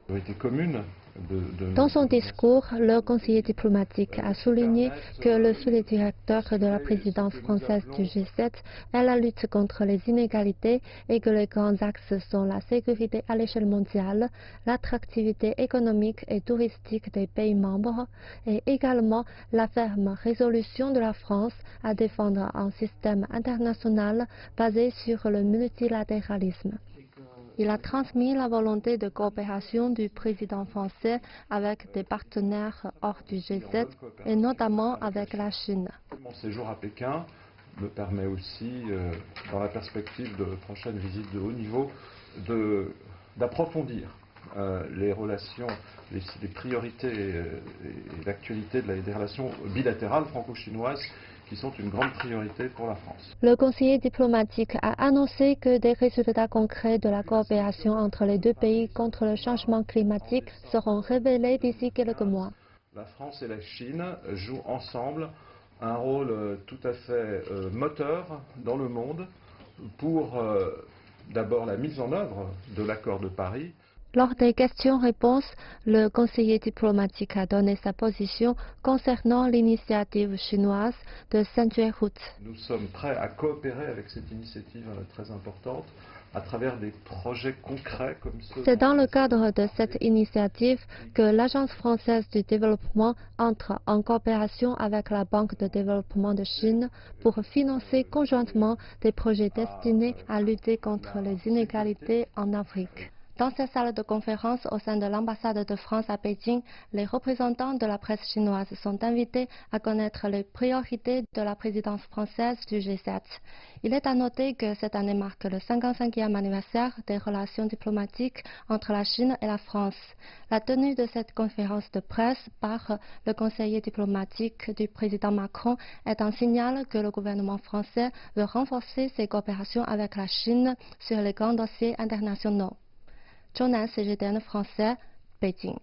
Priorité commune Dans son discours, le conseiller diplomatique a souligné que le fil directeur de la présidence française du G7 est la lutte contre les inégalités et que les grands axes sont la sécurité à l'échelle mondiale, l'attractivité économique et touristique des pays membres et également la ferme résolution de la France à défendre un système international basé sur le multilatéralisme. Il a transmis la volonté de coopération du président français avec des partenaires hors du G7 et notamment avec la Chine. Mon séjour à Pékin me permet aussi, dans la perspective de prochaines visites de haut niveau, d'approfondir les relations, les priorités et l'actualité des relations bilatérales franco-chinoises qui sont une grande priorité pour la France. Le conseiller diplomatique a annoncé que des résultats concrets de la coopération entre les deux pays contre le changement climatique seront révélés d'ici quelques mois. La France et la Chine jouent ensemble un rôle tout à fait moteur dans le monde pour d'abord la mise en œuvre de l'accord de Paris. Lors des questions-réponses, le conseiller diplomatique a donné sa position concernant l'initiative chinoise de Ceinture-Route. Nous sommes prêts à coopérer avec cette initiative très importante à travers des projets concrets comme ceux. C'est dans le cadre de cette initiative que l'Agence française du développement entre en coopération avec la Banque de développement de Chine pour financer conjointement des projets destinés à lutter contre les inégalités en Afrique. Dans ces salles de conférence au sein de l'ambassade de France à Pékin, les représentants de la presse chinoise sont invités à connaître les priorités de la présidence française du G7. Il est à noter que cette année marque le 55e anniversaire des relations diplomatiques entre la Chine et la France. La tenue de cette conférence de presse par le conseiller diplomatique du président Macron est un signal que le gouvernement français veut renforcer ses coopérations avec la Chine sur les grands dossiers internationaux. 中南 CGTN français, Pékin.